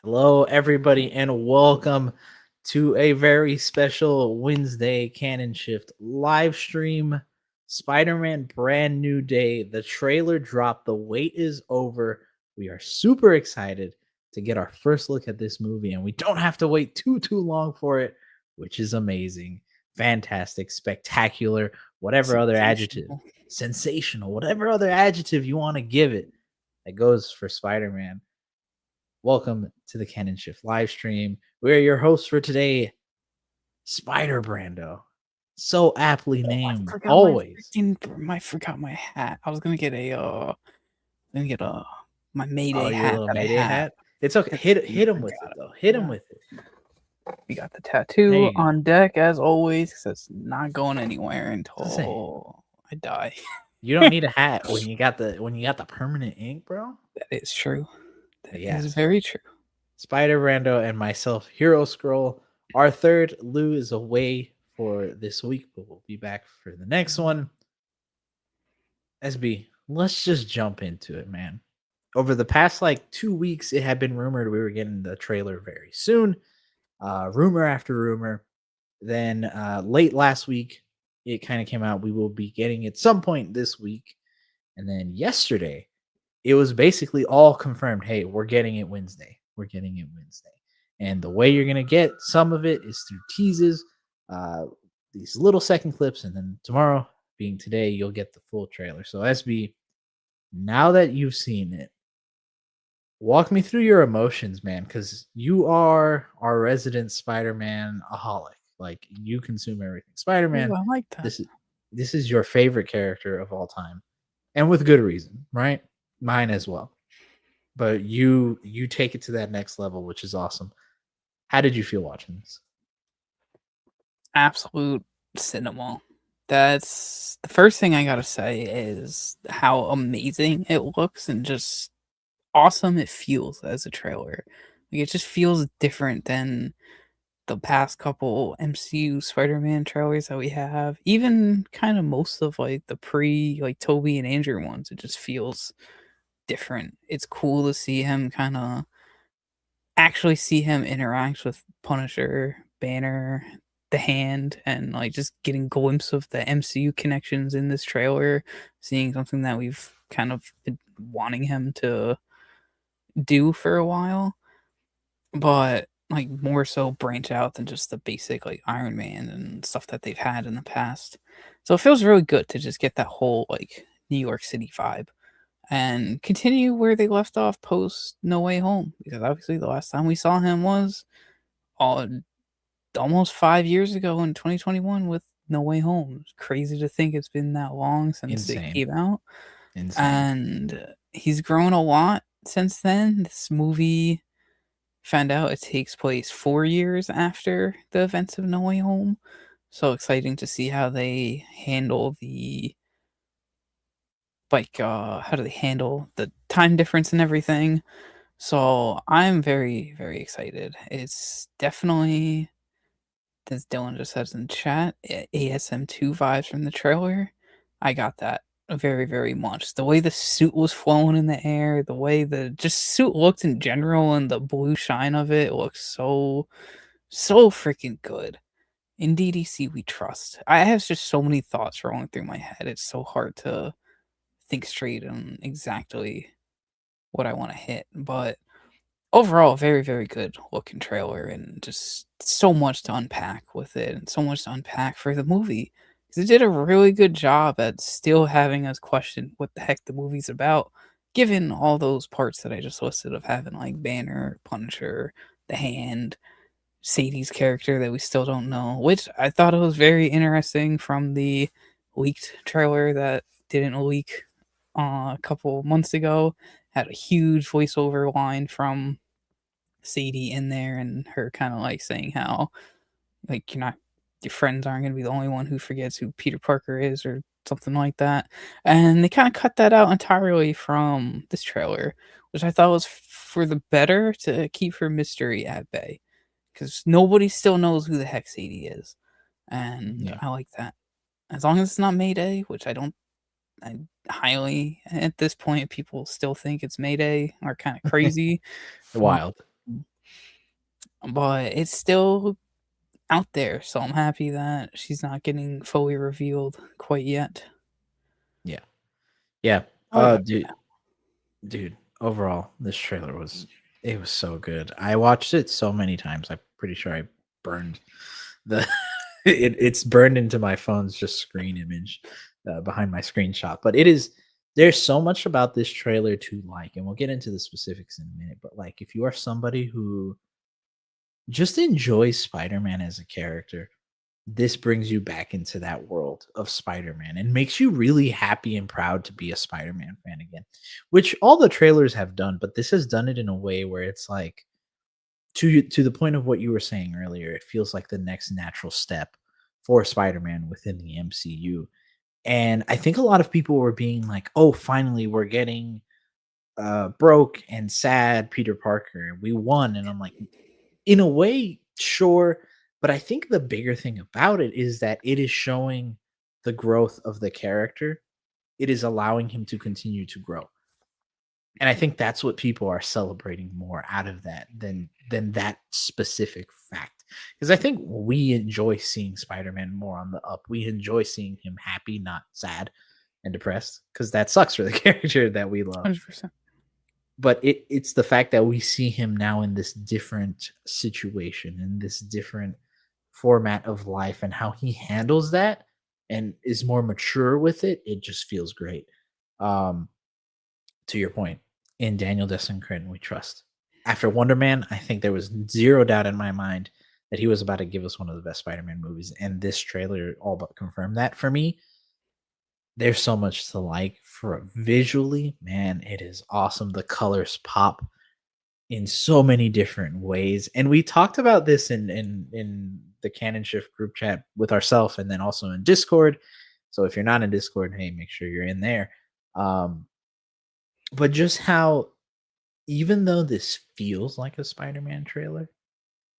Hello, everybody, and welcome to a very special Wednesday Canon Shift live stream. Spider Man Brand New Day. The trailer dropped. The wait is over. We are super excited to get our first look at this movie, and we don't have to wait too long for it, which is amazing, fantastic, spectacular, whatever other adjective, Sensational. sensational, whatever other adjective you want to give it that goes for Spider Man. Welcome to the Canon Shift live stream. We're your hosts for today, Spider Brando. So aptly I named, forgot always. I forgot my hat. I was gonna get my Oh, Mayday your hat little that I Mayday had. hat. It's okay. I Hit him with it forgot it. though. Hit him Yeah. with it. We got the There tattoo you go. on deck as always, because it's not going anywhere Just say until I die. you don't need a hat when you got the permanent ink, bro. That is true. But That is yes, very true. Spider Brando and myself, Hero Scroll. Our third Lou is away for this week, but we'll be back for the next one. SB, let's just jump into it, man. Over the past 2 weeks, it had been rumored we were getting the trailer very soon. Rumor after rumor. Then late last week, it kind of came out we will be getting it some point this week. And then yesterday, it was basically all confirmed. Hey, we're getting it Wednesday. We're getting it Wednesday. And the way you're gonna get some of it is through teases, uh, these little second clips, and then tomorrow, being today, you'll get the full trailer. So SB, now that you've seen it, walk me through your emotions, man, because you are our resident Spider-Man aholic. Like you consume everything. Ooh, Spider-Man, I like that. this is your favorite character of all time. And with good reason, right? Mine as well. But you take it to that next level, which is awesome. How did you feel watching this? Absolute cinema. That's the first thing I gotta say is how amazing it looks and just awesome it feels as a trailer. Like, it just feels different than the past couple MCU Spider-Man trailers that we have. Even kind of most of like the Toby and Andrew ones, it just feels different. It's cool to see him actually see him interact with Punisher, Banner, the Hand, and like just getting glimpse of the MCU connections in this trailer, seeing something that we've kind of been wanting him to do for a while, but like more so branch out than just the basic like Iron Man and stuff that they've had in the past. So it feels really good to just get that whole like New York City vibe and continue where they left off post No Way Home, because obviously the last time we saw him was all, almost 5 years ago in 2021 with No Way Home. It's crazy to think it's been that long since it Insane. came out, Insane. and he's grown a lot since then. This movie, found out it takes place 4 years after the events of No Way Home. So exciting to see how they handle how do they handle the time difference and everything. So I'm very, very excited. It's definitely, as Dylan just says in chat, ASM2 vibes from the trailer. I got that very, very much. The way the suit was flowing in the air, the way the just suit looked in general, and the blue shine of it looks so freaking good. In DDC, we trust. I have just so many thoughts rolling through my head. It's so hard to think straight on exactly what I want to hit, but overall, very, very good looking trailer, and just so much to unpack with it, and so much to unpack for the movie. 'Cause it did a really good job at still having us question what the heck the movie's about, given all those parts that I just listed of having like Banner, Punisher, the Hand, Sadie's character that we still don't know, which I thought it was very interesting from the leaked trailer that didn't leak a couple months ago. Had a huge voiceover line from Sadie in there, and her kind of like saying how like your friends aren't going to be the only one who forgets who Peter Parker is or something like that. And they kind of cut that out entirely from this trailer, which I thought was for the better to keep her mystery at bay, because nobody still knows who the heck Sadie is, and Yeah. I like that. As long as it's not Mayday, which I don't, I highly at this point people still think it's Mayday, are kind of crazy. But Wild. but it's still out there, so I'm happy that she's not getting fully revealed quite yet. Yeah. Yeah. What about Dude, overall, this trailer was it was so good. I watched it so many times. I'm pretty sure I burned the it's burned into my phone's just screen image behind my screenshot. But it is there's so much about this trailer to like, and we'll get into the specifics in a minute. But like, if you are somebody who just enjoys Spider-Man as a character, this brings you back into that world of Spider-Man and makes you really happy and proud to be a Spider-Man fan again, which all the trailers have done, but this has done it in a way where it's like to the point of what you were saying earlier, it feels like the next natural step for Spider-Man within the MCU. And I think a lot of people were being like, "Oh, finally we're getting broke and sad Peter Parker. We won." And I'm like, in a way, sure, but I think the bigger thing about it is that it is showing the growth of the character. It is allowing him to continue to grow. And I think that's what people are celebrating more out of that than that specific fact. Because I think we enjoy seeing Spider-Man more on the up. We enjoy seeing him happy, not sad and depressed, because that sucks for the character that we love. 100%? But it's the fact that we see him now in this different situation, in this different format of life, and how he handles that and is more mature with it. It just feels great. Um, to your point, in Daniel Destin Cretton, we trust. After Wonder Man, I think there was zero doubt in my mind that he was about to give us one of the best Spider-Man movies, and this trailer all but confirmed that for me. There's so much to like for visually, man. It is awesome. The colors pop in so many different ways, and we talked about this in the Canon Shift group chat with ourselves, and then also in Discord. So if you're not in Discord, hey, make sure you're in there. Um, but just how, even though this feels like a Spider-Man trailer,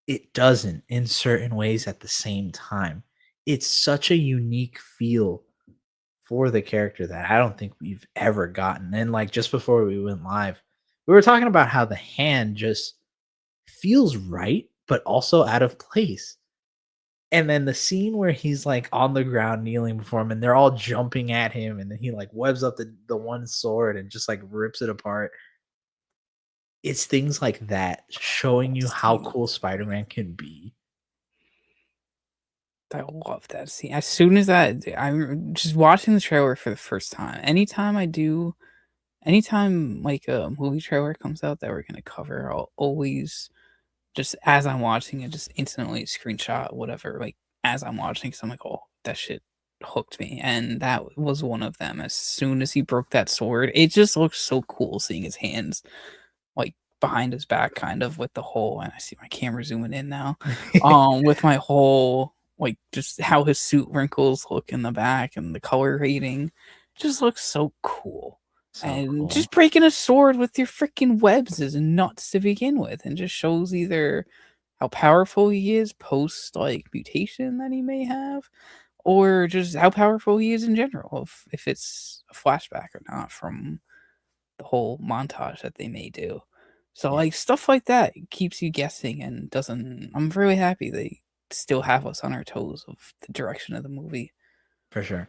it doesn't in certain ways at the same time. It's such a unique feel for the character that I don't think we've ever gotten. And like just before we went live, we were talking about how the hand just feels right, but also out of place. And then the scene where he's like on the ground kneeling before him and they're all jumping at him, and then he like webs up the one sword and just like rips it apart. It's things like that showing you how Scene. cool Spider-Man can be. I love that scene. As soon as I'm just watching the trailer for the first time. Anytime like a movie trailer comes out that we're gonna cover, I'll always just as I'm watching it, just instantly screenshot whatever, like as I'm watching, because I'm like, oh, that shit hooked me, and that was one of them. As soon as he broke that sword, it just looks so cool seeing his hands like behind his back, kind of with the whole. And I see my camera zooming in now, with my whole like just how his suit wrinkles look in the back and the color rating, just looks so cool. So And cool. just breaking a sword with your freaking webs is nuts to begin with, and just shows either how powerful he is post like mutation that he may have, or just how powerful he is in general, if it's a flashback or not from the whole montage that they may do. So Yeah, like stuff like that keeps you guessing and doesn't. I'm really happy they still have us on our toes of the direction of the movie. for sure.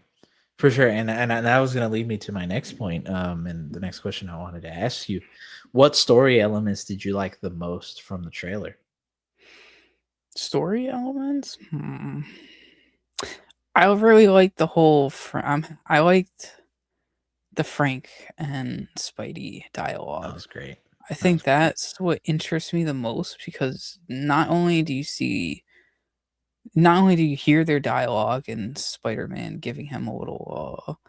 For sure. And that was gonna lead me to my next point. And the next question I wanted to ask you. What story elements did you like the most from the trailer? Story elements. I really liked the whole. I liked the Frank and Spidey That dialogue. was great. I That was think great. that's what interests me the most, because not only do you hear their dialogue and Spider-Man giving him a little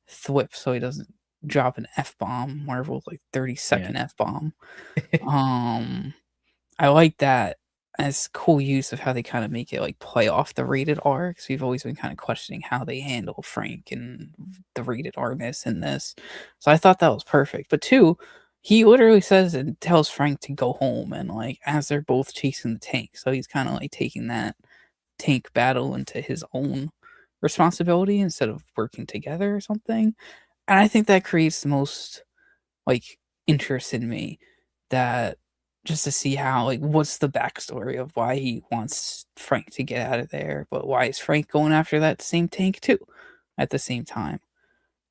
thwip so he doesn't drop an F bomb, Marvel's like 30-second Yeah. F bomb. Um, I like that as cool use of how they kind of make it like play off the rated R, because we've always been kind of questioning how they handle Frank and the rated R-ness in this. So I thought that was perfect. But two, he literally says and tells Frank to go home, and like as they're both chasing the tank, so he's kind of like taking that tank battle into his own responsibility instead of working together or something. And I think that creates the most like interest in me, that just to see how, like, what's the backstory of why he wants Frank to get out of there, but why is Frank going after that same tank too at the same time?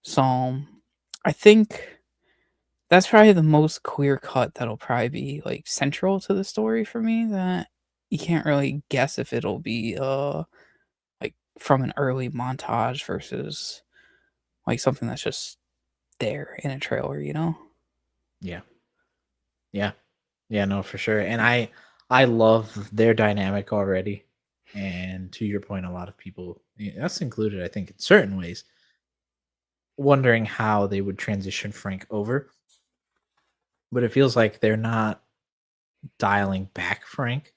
So I think that's probably the most clear cut that'll probably be like central to the story for me, that you can't really guess if it'll be like from an early montage versus like something that's just there in a trailer, you know? Yeah. Yeah. Yeah, no, for sure. And I love their dynamic already. And to your point, a lot of people, us included, I think in certain ways, wondering how they would transition Frank over. But it feels like they're not dialing back Frank.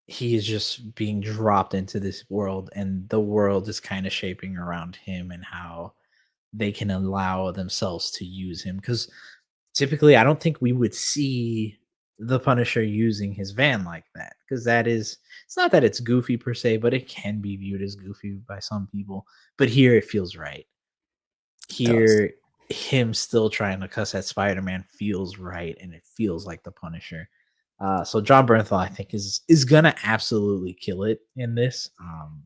He is just being dropped into this world, and the world is kind of shaping around him and how they can allow themselves to use him. Because typically, I don't think we would see the Punisher using his van like that. Because that is, it's not that it's goofy per se, but it can be viewed as goofy by some people. But here it feels right. It does. Here, him still trying to cuss at Spider-Man feels right, and it feels like the Punisher. So John Bernthal, I think, is gonna absolutely kill it in this.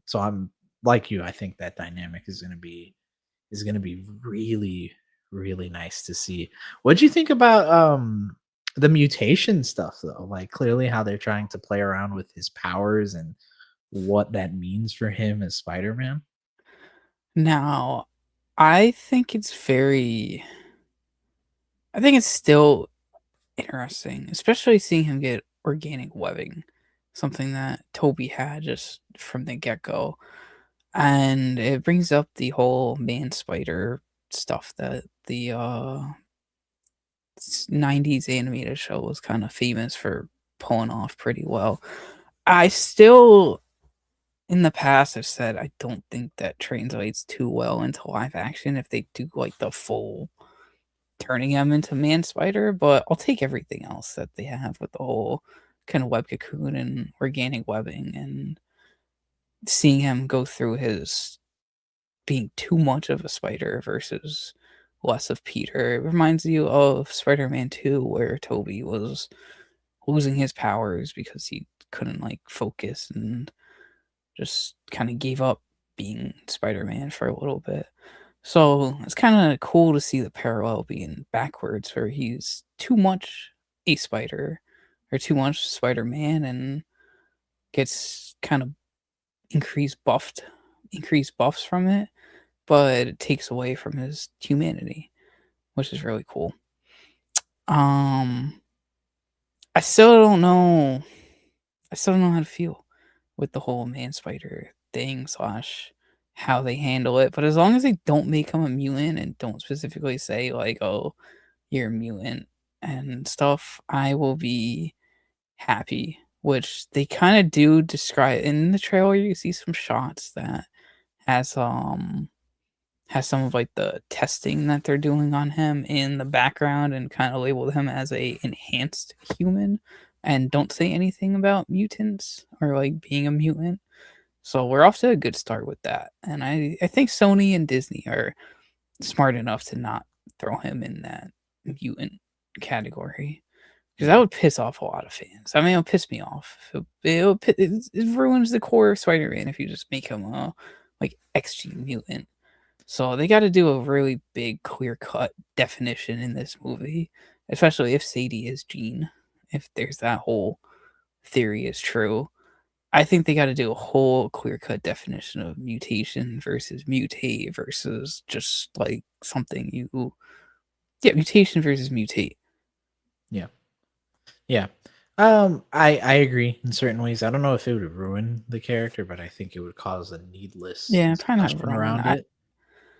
So I'm like you. I think that dynamic is gonna be really, really nice to see. What'd you think about the mutation stuff though? Like clearly how they're trying to play around with his powers and what that means for him as Spider-Man. Now, I think it's very I think it's still interesting, especially seeing him get organic webbing, something that Toby had just from the get-go. And it brings up the whole man spider stuff that the 90s animated show was kind of famous for pulling off pretty well. I still, in the past, have said I don't think that translates too well into live action if they do like the full turning him into man spider, but I'll take everything else that they have with the whole kind of web cocoon and organic webbing and seeing him go through his being too much of a spider versus less of Peter. It reminds you of Spider-Man 2 where Toby was losing his powers because he couldn't like focus and just kind of gave up being Spider-Man for a little bit. So it's kind of cool to see the parallel being backwards where he's too much a spider or too much Spider-Man and gets kind of increased buffs from it, but it takes away from his humanity, which is really cool. Um, I still don't know. I still don't know how to feel with the whole man spider thing slash how they handle it. But as long as they don't make him a mutant and don't specifically say like, "Oh, you're a mutant" and stuff, I will be happy. Which they kind of do describe in the trailer. You see some shots that has has some of like the testing that they're doing on him in the background and kind of labeled him as a enhanced human and don't say anything about mutants or like being a mutant. So we're off to a good start with that. And I think Sony and Disney are smart enough to not throw him in that mutant category. Because that Yeah. would piss off a lot of fans. I mean, it'll piss me off. It ruins the core of Spider-Man if you just make him a like XG mutant. So they got to do a really big, clear cut definition in this movie, especially if Sadie is Jean. If there's that whole theory is true, I think they got to do a whole clear cut definition of mutation versus mutate versus just like something you, yeah, mutation versus mutate. Yeah. Yeah. I agree in certain ways. I don't know if it would ruin the character, but I think it would cause a needless Yeah, probably not discussion ruin. around it.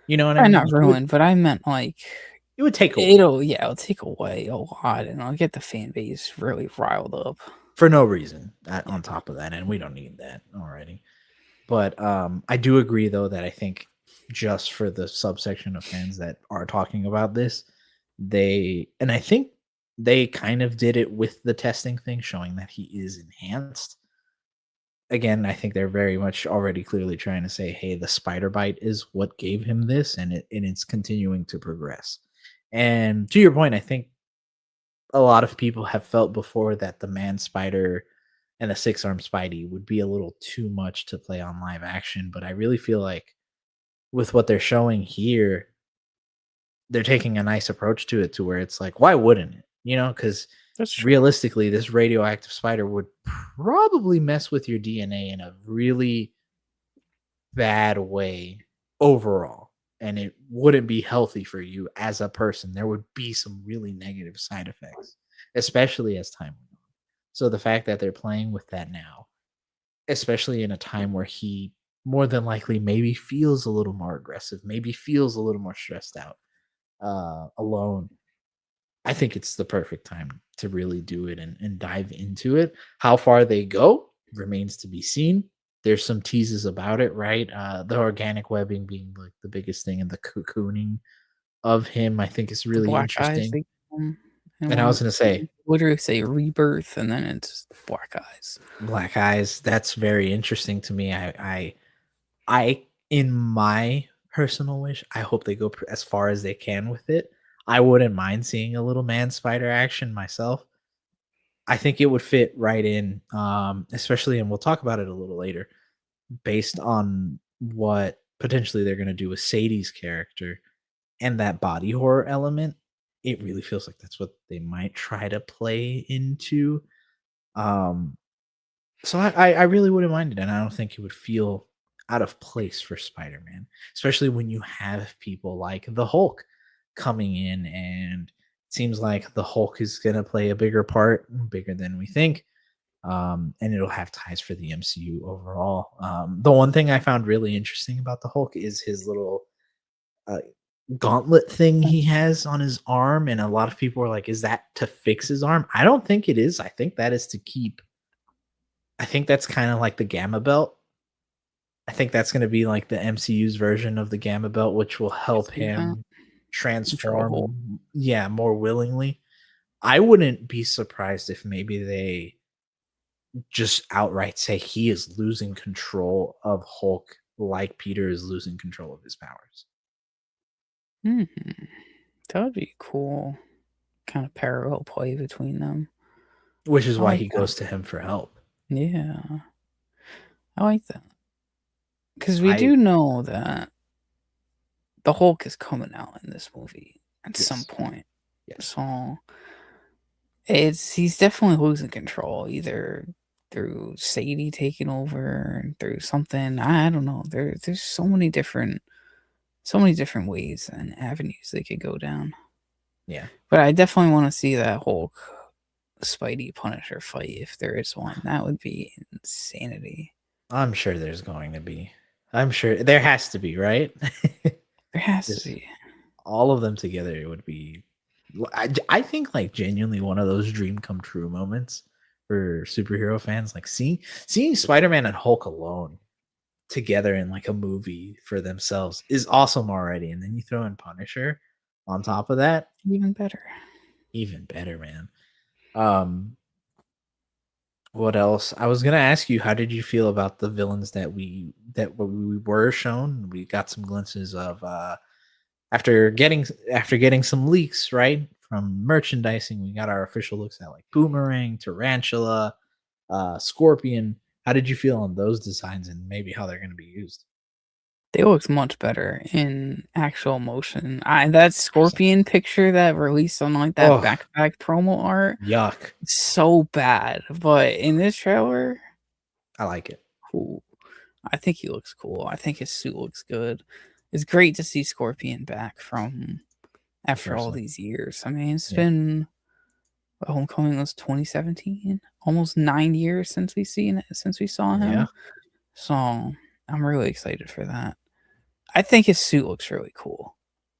You know what I Probably mean? not Like it would ruin, but I meant like it would take away it'll take away a lot, and I'll get the fan base really riled up. for no reason Yeah. on top of that, and we don't need that already. But I do agree though that I think just for the subsection of fans that are talking about this, I think they kind of did it with the testing thing, showing that he is enhanced. Again, I think they're very much already clearly trying to say, hey, the spider bite is what gave him this, and it's continuing to progress. And to your point, I think a lot of people have felt before that the Man Spider and the six-armed Spidey would be a little too much to play on live action, but I really feel like with what they're showing here, they're taking a nice approach to it to where it's like, why wouldn't it? You know, because That's true. realistically, this radioactive spider would probably mess with your DNA in a really bad way overall. And it wouldn't be healthy for you as a person. There would be some really negative side effects, especially as time went on. So the fact that they're playing with that now, especially in a time where he more than likely maybe feels a little more aggressive, maybe feels a little more stressed out, alone, I think it's the perfect time to really do it and dive into it. How far they go remains to be seen. There's some teases about it, right? The organic webbing being like the biggest thing, and the cocooning of him, I think is The really black eyes interesting. they call 'em, and And I was when gonna say, literally say rebirth, and then it's black eyes. black eyes. That's very interesting to me. I, in my personal wish, I hope they go as far as they can with it. I wouldn't mind seeing a little man spider action myself. I think it would fit right in, especially, and we'll talk about it a little later, based on what potentially they're going to do with Sadie's character and that body horror element. It really feels like that's what they might try to play into. Um, so I really wouldn't mind it, and I don't think it would feel out of place for Spider-Man, especially when you have people like the Hulk coming in, and it seems like the Hulk is gonna play a bigger part, bigger than we think. And it'll have ties for the MCU overall. The one thing I found really interesting about the Hulk is his little uh, gauntlet thing he has on his arm, and a lot of people are like, "Is that to fix his arm?" I don't think it is. I think that is to keep. I think that's kind of like the Gamma Belt. I think that's gonna be like the MCU's version of the Gamma Belt, which will help See that? him Control Hulk. transform, yeah, more willingly. I wouldn't be surprised if maybe they just outright say he is losing control of Hulk like Peter is losing control of his powers, Mhm. That would be cool. Kind of parallel play between them. which is I why like he that. goes to him for help. Yeah, I like that because we I do know that the Hulk is coming out in this movie at some Yes, point. yes, So he's definitely losing control, either through Sadie taking over, through something. I don't know. There's so many different ways and avenues they could go down. yeah. But I definitely want to see that Hulk Spidey Punisher fight if there is one. That would be insanity. I'm sure there's going to be. I'm sure there has to be, right? There has to Just be. all of them together, it would be. I think like genuinely one of those dream come true moments for superhero fans. Like seeing Spider-Man and Hulk alone together in like a movie for themselves is awesome already. And then you throw in Punisher on top of that, Even better. even better, man. Um, what else? I was gonna ask you, how did you feel about the villains that we were shown? We got some glimpses of after getting some leaks, right? From merchandising, we got our official looks at like Boomerang, Tarantula, Scorpion. How did you feel on those designs and maybe how they're gonna be used? They looked much better in actual motion. That Scorpion picture that released on like that Oh, backpack promo art, yuck. so bad. But in this trailer, I like it. cool. I think he looks cool. I think his suit looks good. It's great to see Scorpion back from The after first all one. these years. I mean, it's Yeah. been Homecoming was 2017, almost 9 years since we saw Yeah. him. So I'm really excited for that. I think his suit looks really cool.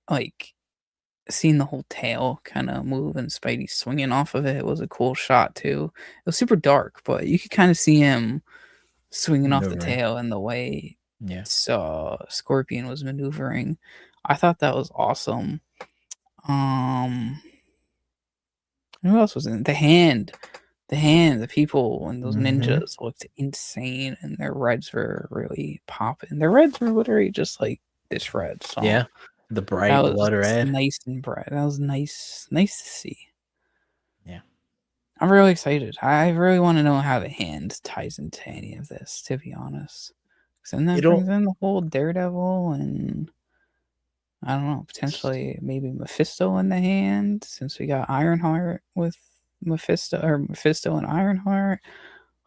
Like seeing the whole tail kind of move and Spidey swinging off of it was a cool shot too. It was super dark, but you could kind of see him swinging off the Maneuvering. tail and the way Yeah. Scorpion was maneuvering. I thought that was awesome. Um, who else was in the people and those Mhm. ninjas looked insane, and their reds were really popping. Their reds were literally just like this red. So Yeah. The that bright was blood red. nice and bright. That was nice to see. I'm really excited. I really want to know how the hand ties into any of this, to be honest. 'Cause then that It'll brings in the whole Daredevil and I don't know, potentially maybe Mephisto in the hand, since we got Ironheart with Mephisto or Mephisto and Ironheart.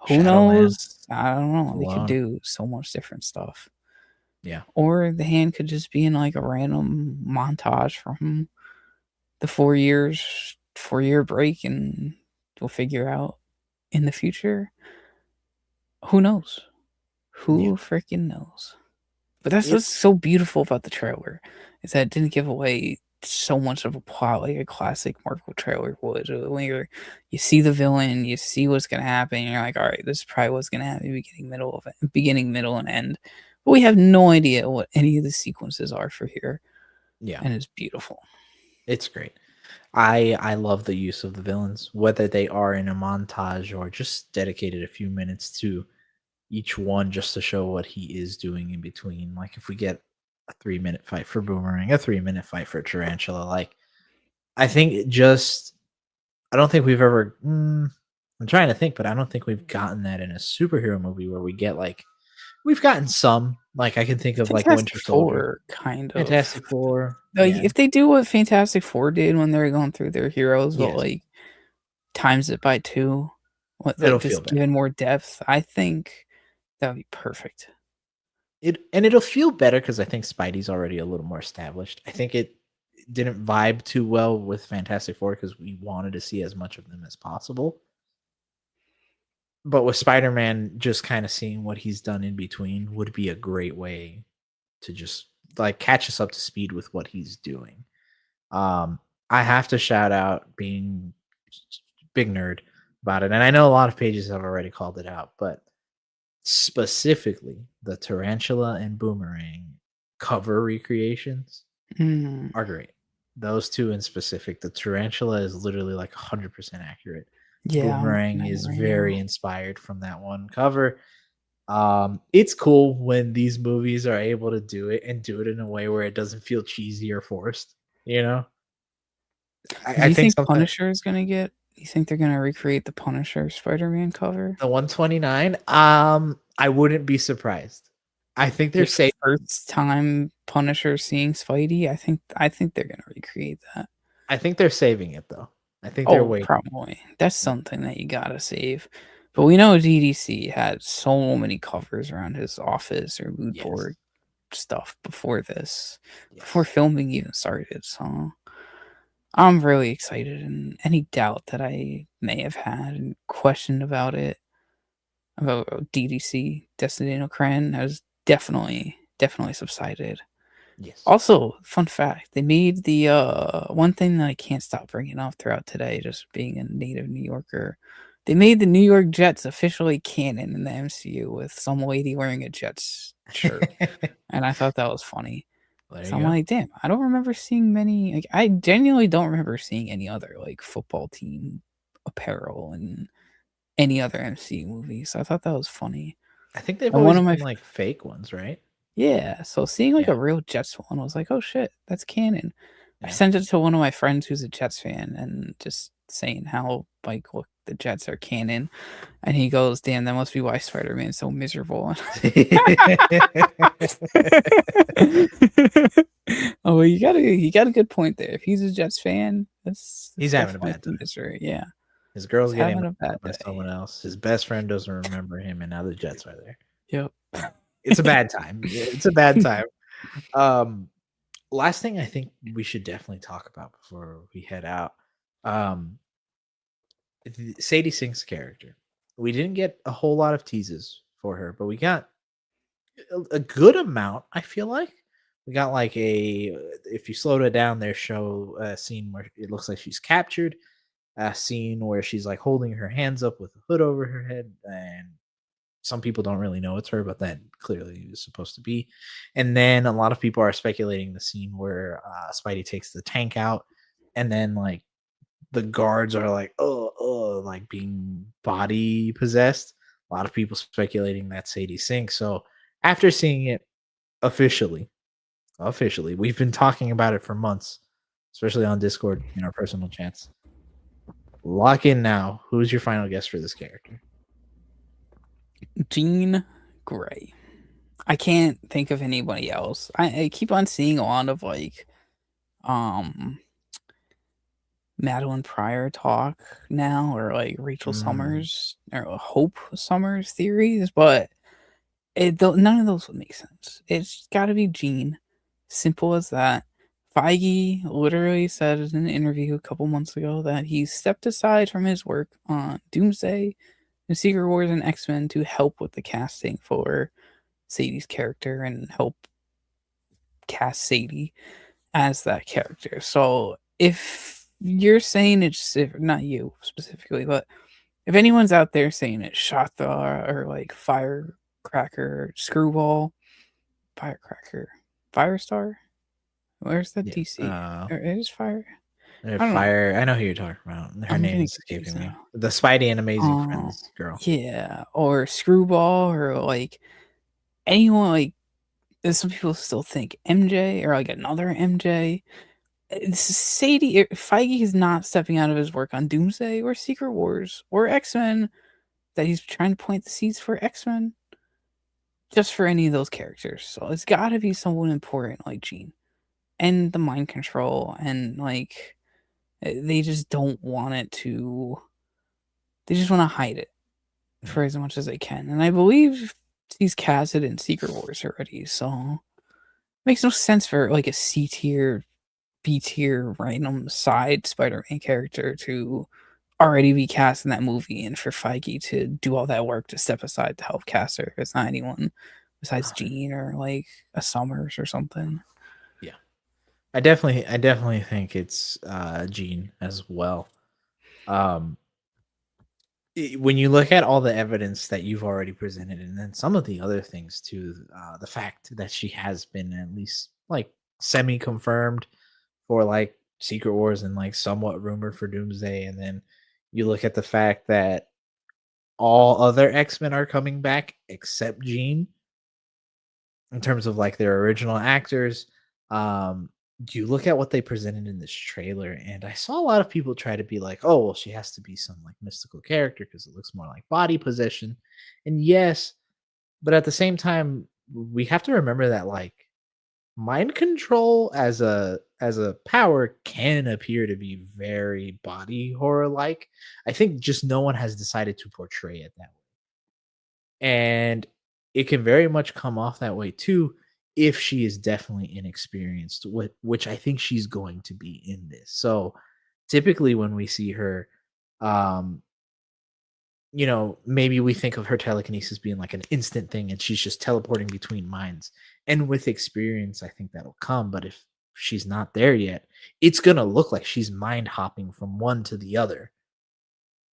Who Shadowland knows? I don't know. They could alone. do so much different stuff. Yeah. Or the hand could just be in like a random montage from the 4 year break, and we'll figure out in the future. Who knows? Yeah. Who freaking knows? But that's what's It's so beautiful about the trailer, is that it didn't give away so much of a plot like a classic Marvel trailer would. When you see the villain, you see what's gonna happen, and you're like, all right, this is probably what's gonna happen beginning, middle, and end. But we have no idea what any of the sequences are for here, yeah, and it's beautiful. it's great. I love the use of the villains, whether they are in a montage or just dedicated a few minutes to each one just to show what he is doing in between. Like if we get a 3-minute fight for Boomerang, a 3-minute fight for Tarantula, like I think it just I don't think we've ever I'm trying to think, but I don't think we've gotten that in a superhero movie where we get like we've gotten some. Like I can think of like Fantastic Winter Soldier, Four, kind of. Fantastic Four. Like, Yeah. if they do what Fantastic Four did when they were going through their heroes, but, Yes. like, times it by 2, what like, It'll feel just better. given more depth, I think that would be perfect. It'll feel better because I think Spidey's already a little more established. I think it didn't vibe too well with Fantastic Four because we wanted to see as much of them as possible. But with Spider-Man, just kind of seeing what he's done in between would be a great way to just like catch us up to speed with what he's doing. Um, I have to shout out being big nerd about it, and I know a lot of pages have already called it out, but specifically the Tarantula and Boomerang cover recreations Mm, are great. Those two in specific, the Tarantula is literally like 100% accurate. yeah, I'm looking Boomerang at it is right very now. inspired from that one cover. It's cool when these movies are able to do it and do it in a way where it doesn't feel cheesy or forced. You know, Do I you think think sometimes Punisher is gonna get you think they're gonna recreate the Punisher Spider-Man cover? the 129, I wouldn't be surprised. I think they're Like, safe. first time Punisher seeing Spidey, I think they're gonna recreate that. I think they're saving it though. I think they're Oh, waiting. probably. That's Yeah. something that you gotta save. But we know DDC had so many covers around his office or mood Yes. board stuff before this, before Yes. filming even started. So I'm really excited, and any doubt that I may have had and questioned about DDC Destiny No Cran has definitely subsided. Yes. Also, fun fact, they made the, one thing that I can't stop bringing up throughout today, just being a native New Yorker, they made the New York Jets officially canon in the MCU with some lady wearing a Jets shirt, and I thought that was funny. There So you I'm go. like, "Damn, I don't remember seeing many," like, I genuinely don't remember seeing any other, like, football team apparel in any other MCU movie, so I thought that was funny. I think they've And one always of my been like fake ones, right? Yeah, so seeing, like, Yeah. a real Jets one was like, "Oh, shit, that's canon." I Yeah. sent it to one of my friends who's a Jets fan and just saying how, like, look, the Jets are canon, and he goes, "Damn, that must be why Spider-Man's so miserable." Oh, well, you got a good point there. If he's a Jets fan, that's He's having a definitely bad the time. misery, yeah. His girl's He's getting having messed a bad up by day. someone else. His best friend doesn't remember him, and now the Jets are there. Yep. It's a bad time. It's a bad time. Um, Last thing I think we should definitely talk about before we head out. Um, Sadie Sink's character. We didn't get a whole lot of teases for her, but we got a good amount. I feel like we got like if you slowed it down, there show a scene where it looks like she's captured, a scene where she's like holding her hands up with a hood over her head, and some people don't really know it's her, but that clearly is supposed to be. And then a lot of people are speculating the scene where Spidey takes the tank out, and then like the guards are like, like being body possessed. A lot of people speculating that's Sadie Sink. So after seeing it officially, we've been talking about it for months, especially on Discord in our personal chats. Lock in now. Who's your final guess for this character? Jean Grey. I can't think of anybody else. I keep on seeing a lot of like um Madeline Pryor talk now, or like Rachel Mm, Summers or Hope Summers theories, but none of those would make sense. It's got to be Jean. Simple as that. Feige literally said in an interview a couple months ago that he stepped aside from his work on Doomsday and Secret Wars and X-Men to help with the casting for Sadie's character and help cast Sadie as that character. So if you're saying it's not you specifically, but if anyone's out there saying it's Shotha or like Firecracker, Screwball, Firecracker, Firestar, where's the yeah. DC? Or it is Fire. I don't know. Fire. I know who you're talking about. Her I'm name getting is confused escaping me. now. The Spidey and Amazing Friends girl. Yeah, or Screwball, or like anyone like. Some people still think MJ or like another MJ. This is Sadie. Feige is not stepping out of his work on Doomsday or Secret Wars or X-Men. That he's trying to plant the seeds for X-Men just for any of those characters. So it's got to be someone important like Jean and the mind control, and like they just don't want it to. They just want to hide it for as much as they can, and I believe he's casted in Secret Wars already. So it makes no sense for like a C tier, B tier, random side Spider-Man character to already be cast in that movie, and for Feige to do all that work to step aside to help cast her. It's not anyone besides Jean or like a Summers or something. Yeah. I definitely think it's Jean as well. Um when you look at all the evidence that you've already presented, and then some of the other things too, the fact that she has been at least like semi confirmed for like Secret Wars and like somewhat rumored for Doomsday, and then you look at the fact that all other X-Men are coming back except Jean in terms of like their original actors. Um, you look at what they presented in this trailer, and I saw a lot of people try to be like, "Oh, well, she has to be some like mystical character because it looks more like body possession." And yes, but at the same time, we have to remember that like mind control as a power can appear to be very body horror like. I think just no one has decided to portray it that way. And it can very much come off that way too if she is definitely inexperienced, which I think she's going to be in this. So typically when we see her, um, maybe we think of her telekinesis being like an instant thing and she's just teleporting between minds. And with experience, I think that'll come. But if she's not there yet, it's gonna look like she's mind hopping from one to the other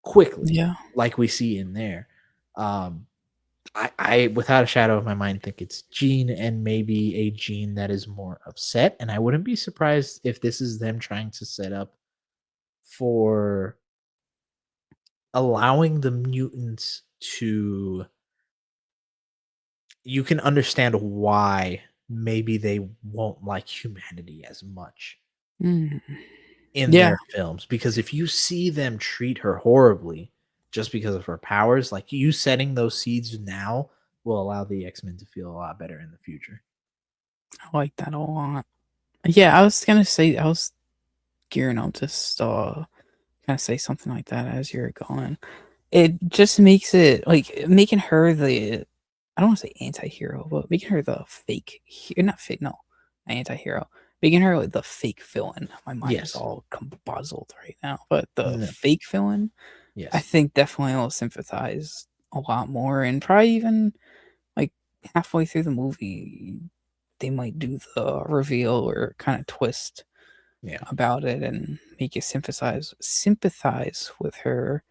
quickly, Yeah. like we see in there. Um, I without a shadow of my mind think it's Jean, and maybe a Jean that is more upset. And I wouldn't be surprised if this is them trying to set up for allowing the mutants to, you can understand why maybe they won't like humanity as much Mm. in Yeah. their films, because if you see them treat her horribly just because of her powers, like you setting those seeds now will allow the X-Men to feel a lot better in the future. I like that a lot. Yeah, I was gonna say I was gearing up to kind of say something like that as you're going. It just makes it like making her the I don't want to say anti-hero, but making her the fake not fake, no, anti-hero. Making her like the fake villain. My mind is Yes. all combuzzled right now. But the No. fake villain, I Yes. think definitely will sympathize a lot more, and probably even like halfway through the movie they might do the reveal or kind of twist Yeah. about it and make you sympathize with her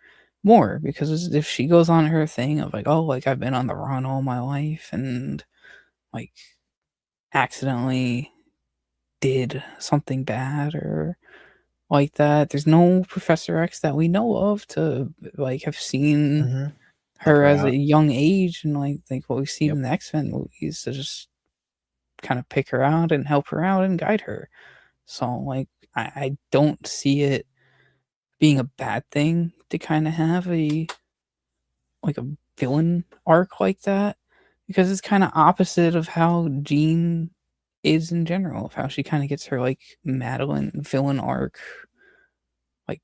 more, because if she goes on her thing of like, oh, like I've been on the run all my life and like accidentally did something bad or like that, there's no Professor X that we know of to like have seen Mhm. Help her her as a out. young age, and like what we've seen Yep. in the X-Men movies to just kind of pick her out and help her out and guide her. So like I don't see it being a bad thing to kind of have a villain arc like that, because it's kind of opposite of how Jean is in general, of how she kind of gets her like Madeline villain arc like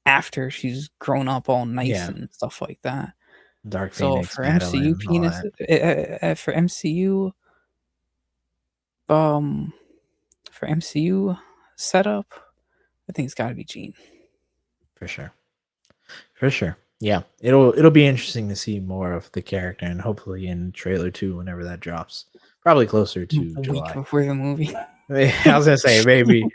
after she's grown up all nice Yeah, and stuff like that. Dark So Phoenix, for MCU Madeline, all penis, that. for MCU, um, for MCU setup, I think it's got to be Jean. For sure. For sure. Yeah. It'll be interesting to see more of the character, and hopefully in trailer 2 whenever that drops. Probably closer to A week July. before the movie. I was gonna say maybe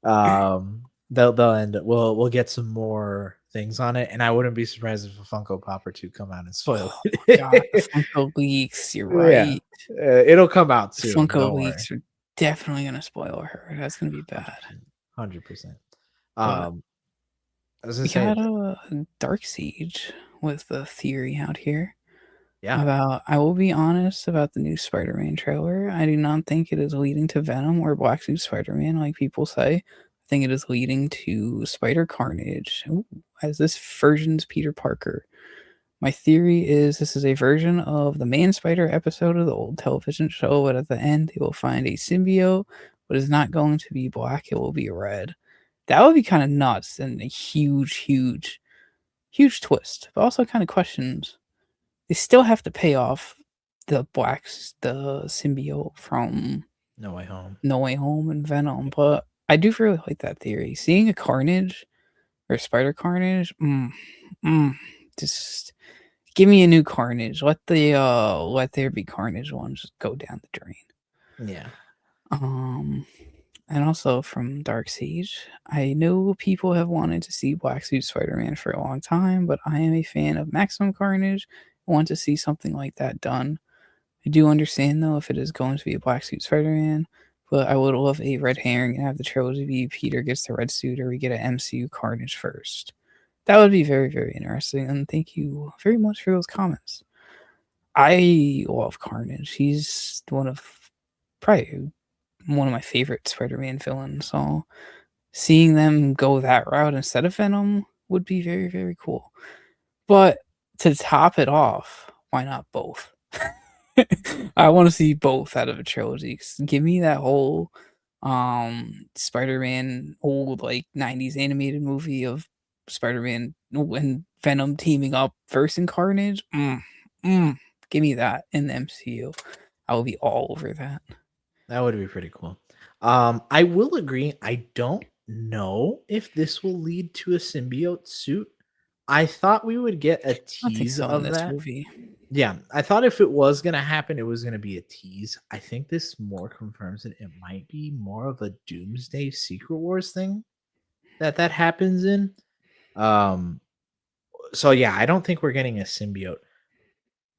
they'll end we'll get some more things on it, and I wouldn't be surprised if a Funko Pop or 2 come out and spoil Oh my god, the it. Funko leaks. You're Yeah. right. It'll come out The soon, Funko don't worry. leaks are definitely gonna spoil her. That's gonna be bad. 100%. 100%. But Um, I was gonna we say got that a Dark Siege with the theory out here yeah. about. I will be honest about the new Spider-Man trailer. I do not think it is leading to Venom or Black Suit Spider-Man, like people say. I think it is leading to Spider Carnage. Ooh, as this version's Peter Parker. My theory is this is a version of the Man Spider episode of the old television show, but at the end, they will find a symbiote, but it's not going to be black, it will be red. That would be kind of nuts and a huge, huge, huge twist. But also kind of questions. They still have to pay off the symbiote from No Way Home. No Way Home and Venom, but I do really like that theory. Seeing a Carnage or Spider Carnage, just give me a new Carnage. Let there be Carnage ones just go down the drain. Yeah. Um and also from Dark Siege, I know people have wanted to see Black Suit Spider-Man for a long time, but I am a fan of Maximum Carnage. I want to see something like that done. I do understand though if it is going to be a Black Suit Spider-Man, but I would love a red herring and have the trilogy be Peter gets the red suit or we get an MCU Carnage first. That would be very, very interesting. And thank you very much for those comments. I love Carnage. He's probably one of my favorite Spider-Man villains. So seeing them go that route instead of Venom would be very, very cool. But to top it off, why not both? I want to see both out of a trilogy. Give me that whole Spider-Man old like 90s animated movie of Spider-Man and Venom teaming up versus Carnage. Give me that in the MCU. I will be all over that. That would be pretty cool. I will agree. I don't know if this will lead to a symbiote suit. I thought we would get a I think tease so in of this that. movie. Yeah, I thought if it was gonna happen, it was gonna be a tease. I think this more confirms that it might be more of a Doomsday Secret Wars thing that happens in. Um, so yeah, I don't think we're getting a symbiote.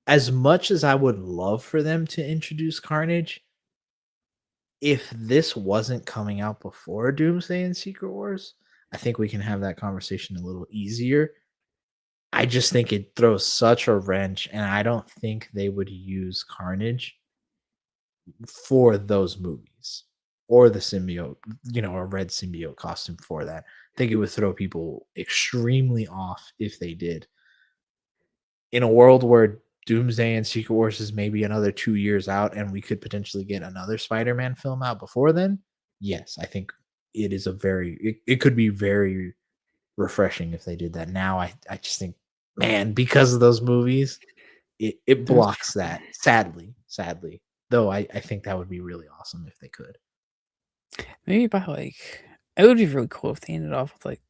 As much as I would love for them to introduce Carnage, if this wasn't coming out before Doomsday and Secret Wars, I think we can have that conversation a little easier. I just think it throws such a wrench, and I don't think they would use Carnage for those movies or the symbiote, a red symbiote costume for that. I think it would throw people extremely off if they did. In a world where Doomsday and Secret Wars is maybe another 2 years out and we could potentially get another Spider-Man film out before then, yes, I think it is it could be very refreshing if they did that. Now I just think, man, because of those movies, it That's blocks that, sadly. Though I think that would be really awesome if they could. maybe by like it would be really cool if they ended off with like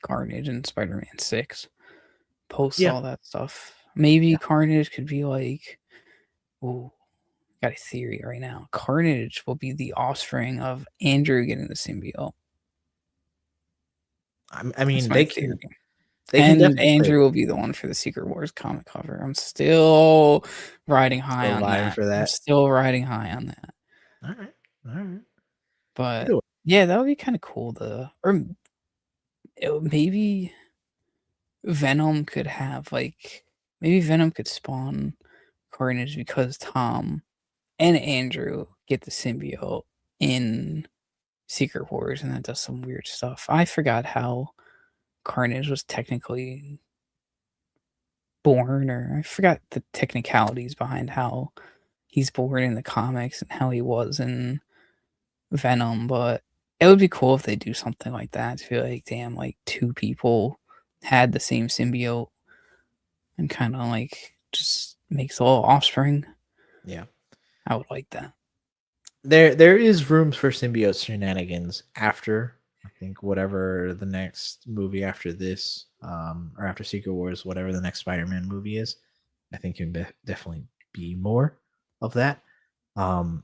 Carnage and Spider-Man 6 post Yeah, all that stuff. Maybe yeah. Carnage could be like, ooh, got a theory right now. Carnage will be the offspring of Andrew getting the symbiote. I That's mean, my theory. they can And definitely play Andrew with will be the one for the Secret Wars comic cover. I'm still riding high still on vying that. for I'm that. still riding high on that. Alright, alright. But Either way, yeah, that would be kind of cool. Maybe Venom could have like maybe Venom could spawn Carnage because Tom and Andrew get the symbiote in Secret Wars, and that does some weird stuff. I forgot how Carnage was technically born, or I forgot the technicalities behind how he's born in the comics and how he was in Venom, but it would be cool if they do something like that. To feel like, damn, like two people had the same symbiote and kind of like just makes a little offspring. Yeah. I would like that. There is room for symbiote shenanigans after, I think, whatever the next movie after this, or after Secret Wars, whatever the next Spider-Man movie is. I think can definitely be more of that. All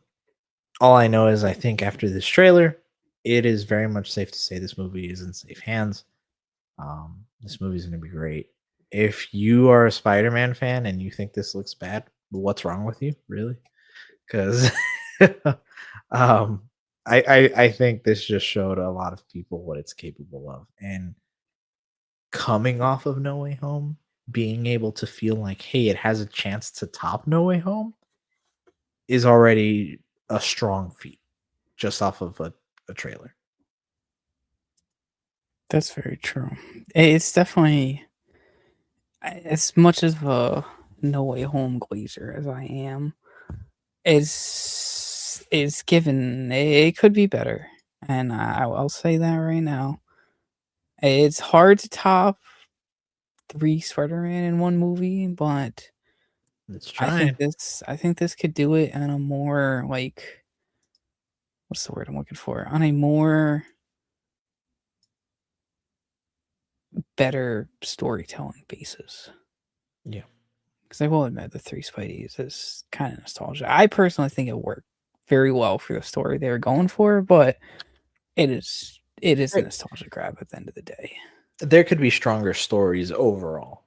I know is I think after this trailer, it is very much safe to say this movie is in safe hands. This movie is going to be great. If you are a Spider-Man fan and you think this looks bad, what's wrong with you, really? Because um, I think this just showed a lot of people what it's capable of, and coming off of No Way Home, being able to feel like, hey, it has a chance to top No Way Home is already a strong feat just off of a trailer. That's very true. It's definitely as much of a No Way Home glazer as I am. It's given it could be better, and I'll say that right now. It's hard to top 3 Spider-Man in one movie, but Let's I try. think this could do it on a more, like, what's the word I'm looking for? On a more better storytelling basis. Yeah. Because I will admit the 3 Spideys is kind of nostalgia. I personally think it worked very well for the story they were going for, but it is a nostalgia grab at the end of the day. There could be stronger stories overall.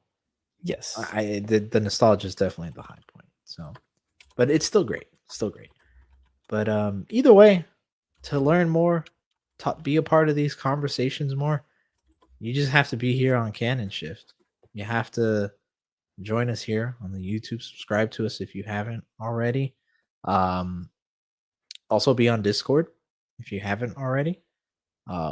Yes. The nostalgia is definitely the high point. So, but it's still great. Still great. But either way, to learn more, be a part of these conversations more, you just have to be here on Canon Shift. You have to join us here on the YouTube. Subscribe to us if you haven't already. Also be on Discord if you haven't already.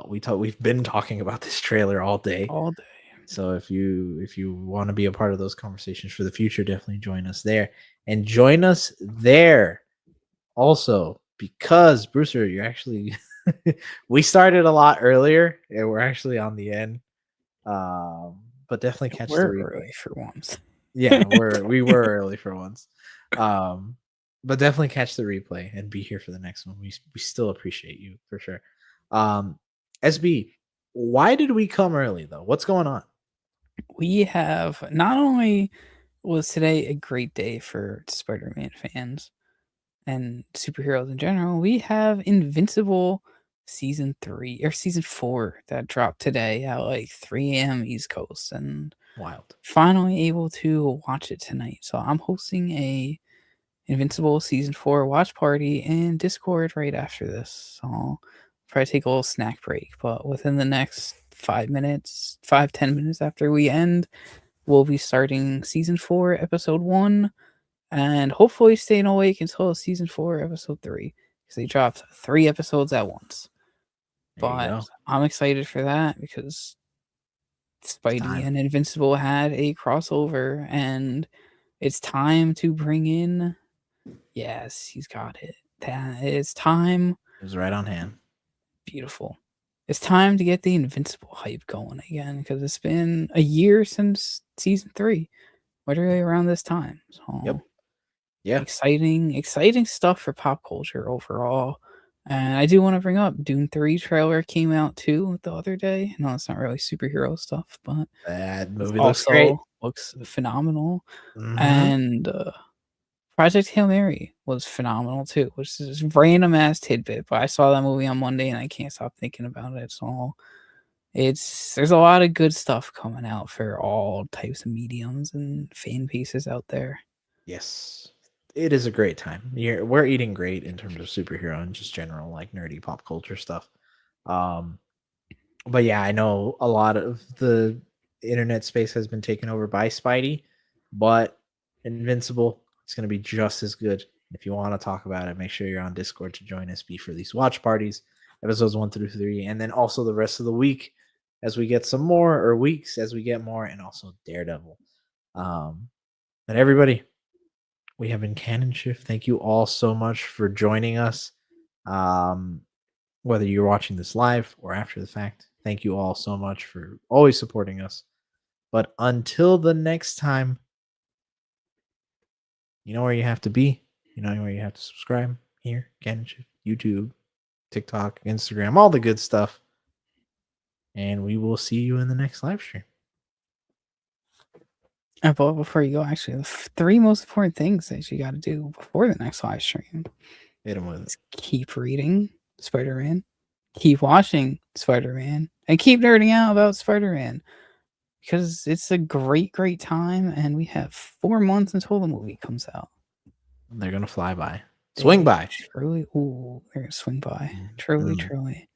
We've been talking about this trailer all day. All day. So if you want to be a part of those conversations for the future, definitely join us there. And join us there also because Brewster, you're actually we started a lot earlier and we're actually on the end. But definitely catch the We're replay. early for once. Yeah, we were early for once. But definitely catch the replay and be here for the next one. We still appreciate you for sure. SB, why did we come early though? What's going on? We have not only was today a great day for Spider-Man fans and superheroes in general, we have Invincible season 3 or season 4 that dropped today at like 3 a.m. East Coast, and Wild. finally able to watch it tonight. So I'm hosting a Invincible season 4 watch party in Discord right after this. So I'll probably take a little snack break, but within the next 5 minutes, 5-10 minutes after we end, we'll be starting season 4, episode 1, and hopefully staying awake until season 4, episode 3, because they dropped 3 episodes at once. There you But go. I'm excited for that because Spidey Time. and Invincible had a crossover, and it's time to bring in. Yes, he's got it. It's time. It was right on hand. Beautiful. It's time to get the Invincible hype going again because it's been a year since season 3, literally around this time. So Yep. Yeah. exciting stuff for pop culture overall. And I do want to bring up Dune 3 trailer came out too the other day. No, it's not really superhero stuff, but That it movie looks great. also looks phenomenal. Mm-hmm. And Project Hail Mary was phenomenal too, which is a random ass tidbit, but I saw that movie on Monday and I can't stop thinking about it. So there's a lot of good stuff coming out for all types of mediums and fan bases out there. Yes. It is a great time. We're eating great in terms of superhero and just general like nerdy pop culture stuff. Um, but yeah, I know a lot of the internet space has been taken over by Spidey, but Invincible, it's going to be just as good. If you want to talk about it, make sure you're on Discord to join us for these watch parties, episodes 1 through 3, and then also the rest of the week. as we get some more, or weeks as we get more, and also Daredevil. But everybody, we have been Canon Shift. Thank you all so much for joining us. Whether you're watching this live or after the fact, thank you all so much for always supporting us. But until the next time, you know where you have to be. You know where you have to subscribe. Here, Canon Shift, YouTube, TikTok, Instagram, all the good stuff. And we will see you in the next live stream. But before you go, actually, the 3 most important things that you got to do before the next live stream. Hit them with it. Keep reading Spider-Man, keep watching Spider-Man, and keep nerding out about Spider-Man. Because it's a great, great time, and we have 4 months until the movie comes out. They're going to fly by. Swing by. Truly, they're going to swing by. Truly, truly.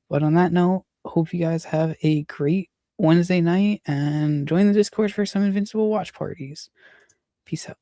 But on that note, hope you guys have a great Wednesday night, and join the Discord for some Invincible watch parties. Peace out.